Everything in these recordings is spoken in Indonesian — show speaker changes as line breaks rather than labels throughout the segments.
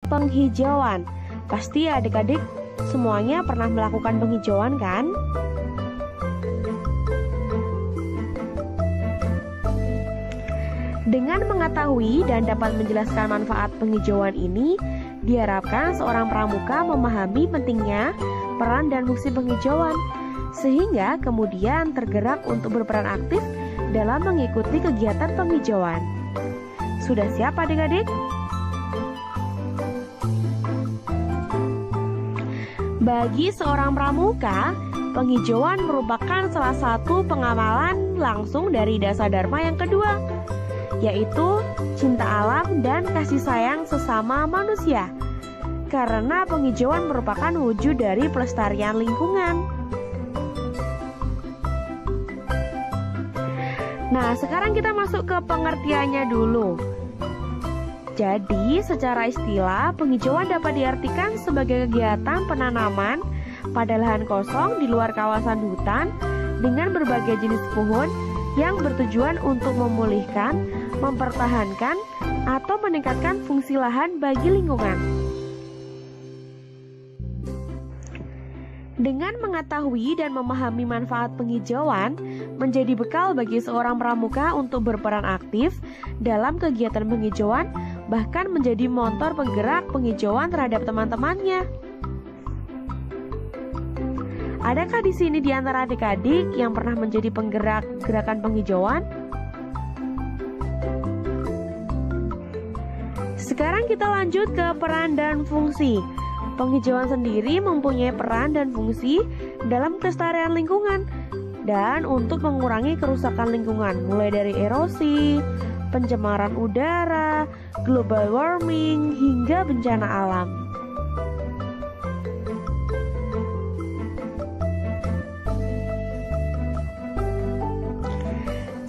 penghijauan. Pasti adik-adik semuanya pernah melakukan penghijauan kan? Dengan mengetahui dan dapat menjelaskan manfaat penghijauan ini, diharapkan seorang pramuka memahami pentingnya peran dan fungsi penghijauan, sehingga kemudian tergerak untuk berperan aktif dalam mengikuti kegiatan penghijauan. Sudah siap adik-adik? Bagi seorang pramuka, penghijauan merupakan salah satu pengamalan langsung dari dasa dharma yang kedua, yaitu cinta alam dan kasih sayang sesama manusia. Karena penghijauan merupakan wujud dari pelestarian lingkungan. Nah, sekarang kita masuk ke pengertiannya dulu. Jadi, secara istilah, penghijauan dapat diartikan sebagai kegiatan penanaman pada lahan kosong di luar kawasan hutan dengan berbagai jenis pohon yang bertujuan untuk memulihkan, mempertahankan, atau meningkatkan fungsi lahan bagi lingkungan. Dengan mengetahui dan memahami manfaat penghijauan, menjadi bekal bagi seorang pramuka untuk berperan aktif dalam kegiatan penghijauan, bahkan menjadi motor penggerak penghijauan terhadap teman-temannya. Adakah di sini di antara adik-adik yang pernah menjadi penggerak gerakan penghijauan? Sekarang kita lanjut ke peran dan fungsi. Penghijauan sendiri mempunyai peran dan fungsi dalam kelestarian lingkungan dan untuk mengurangi kerusakan lingkungan, mulai dari erosi, pencemaran udara, global warming, hingga bencana alam.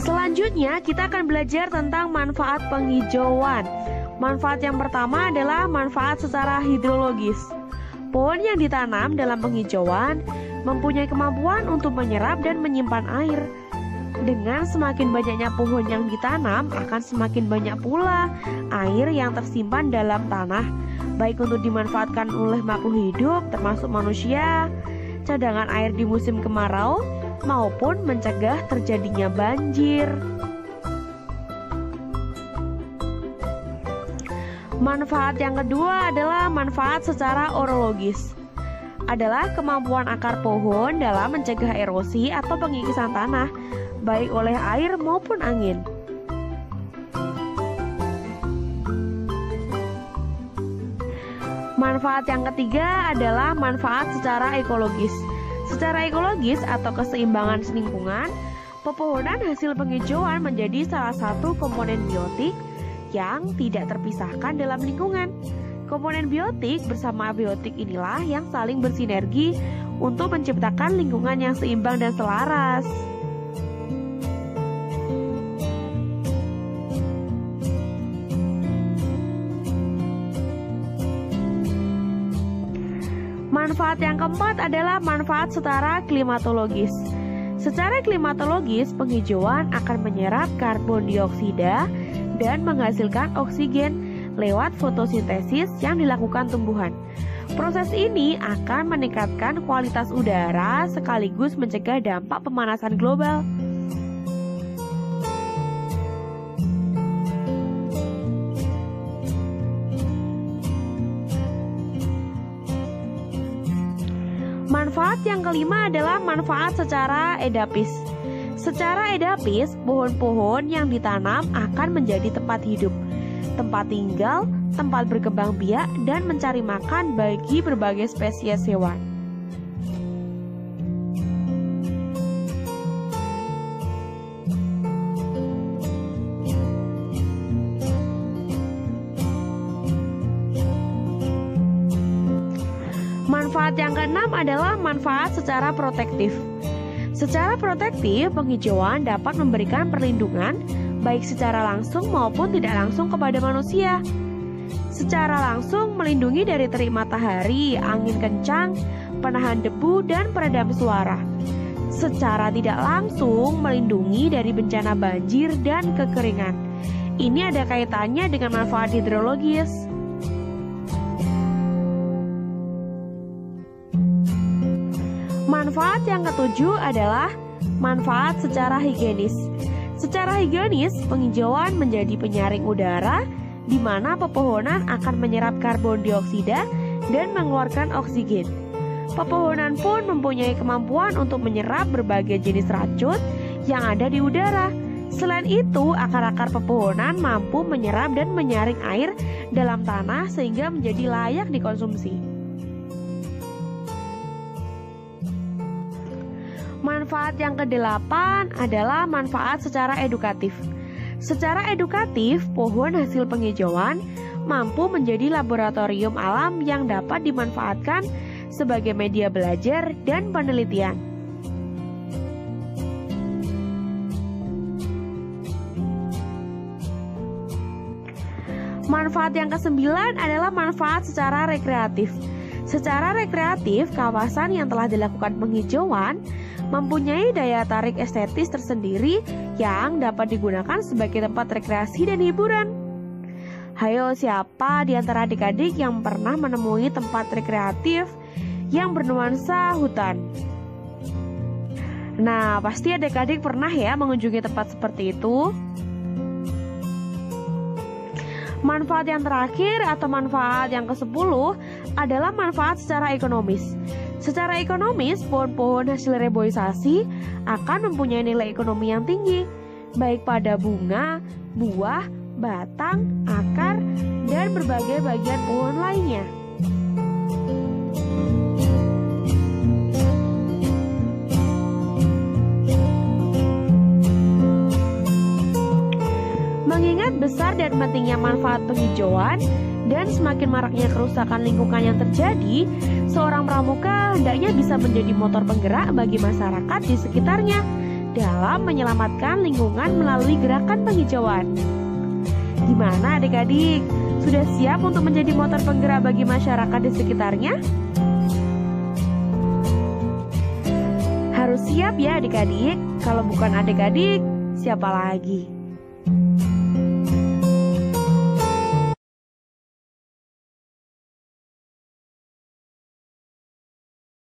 Selanjutnya, kita akan belajar tentang manfaat penghijauan. Manfaat yang pertama adalah manfaat secara hidrologis. Pohon yang ditanam dalam penghijauan mempunyai kemampuan untuk menyerap dan menyimpan air. Dengan semakin banyaknya pohon yang ditanam, akan semakin banyak pula air yang tersimpan dalam tanah, baik untuk dimanfaatkan oleh makhluk hidup termasuk manusia, cadangan air di musim kemarau, maupun mencegah terjadinya banjir. Manfaat yang kedua adalah manfaat secara orologis. Adalah kemampuan akar pohon dalam mencegah erosi atau pengikisan tanah, baik oleh air maupun angin. Manfaat yang ketiga adalah manfaat secara ekologis. Secara ekologis atau keseimbangan lingkungan, pepohonan hasil penghijauan menjadi salah satu komponen biotik yang tidak terpisahkan dalam lingkungan. Komponen biotik bersama abiotik inilah yang saling bersinergi untuk menciptakan lingkungan yang seimbang dan selaras. Manfaat yang keempat adalah manfaat secara klimatologis. Secara klimatologis, penghijauan akan menyerap karbon dioksida dan menghasilkan oksigen lewat fotosintesis yang dilakukan tumbuhan. Proses ini akan meningkatkan kualitas udara sekaligus mencegah dampak pemanasan global. Manfaat yang kelima adalah manfaat secara edapis. Secara edapis, pohon-pohon yang ditanam akan menjadi tempat hidup, tempat tinggal, tempat berkembang biak, dan mencari makan bagi berbagai spesies hewan. Manfaat yang keenam adalah manfaat secara protektif. Secara protektif, penghijauan dapat memberikan perlindungan baik secara langsung maupun tidak langsung kepada manusia. Secara langsung melindungi dari terik matahari, angin kencang, penahan debu, dan peredam suara. Secara tidak langsung melindungi dari bencana banjir dan kekeringan. Ini ada kaitannya dengan manfaat hidrologis. Manfaat yang ketujuh adalah manfaat secara higienis. Secara higienis, penghijauan menjadi penyaring udara di mana pepohonan akan menyerap karbon dioksida dan mengeluarkan oksigen. Pepohonan pun mempunyai kemampuan untuk menyerap berbagai jenis racun yang ada di udara. Selain itu, akar-akar pepohonan mampu menyerap dan menyaring air dalam tanah sehingga menjadi layak dikonsumsi. Manfaat yang kedelapan adalah manfaat secara edukatif. Secara edukatif, pohon hasil penghijauan mampu menjadi laboratorium alam yang dapat dimanfaatkan sebagai media belajar dan penelitian. Manfaat yang kesembilan adalah manfaat secara rekreatif. Secara rekreatif, kawasan yang telah dilakukan penghijauan mempunyai daya tarik estetis tersendiri yang dapat digunakan sebagai tempat rekreasi dan hiburan. Hayo, siapa di antara adik-adik yang pernah menemui tempat rekreatif yang bernuansa hutan? Nah, pasti adik-adik pernah ya mengunjungi tempat seperti itu. Manfaat yang terakhir atau manfaat yang ke-10 adalah manfaat secara ekonomis. Secara ekonomis, pohon-pohon hasil reboisasi akan mempunyai nilai ekonomi yang tinggi, baik pada bunga, buah, batang, akar, dan berbagai bagian pohon lainnya. Mengingat besar dan pentingnya manfaat penghijauan dan semakin maraknya kerusakan lingkungan yang terjadi, seorang pramuka hendaknya bisa menjadi motor penggerak bagi masyarakat di sekitarnya dalam menyelamatkan lingkungan melalui gerakan penghijauan. Gimana adik-adik? Sudah siap untuk menjadi motor penggerak bagi masyarakat di sekitarnya? Harus siap ya adik-adik. Kalau bukan adik-adik, siapa lagi?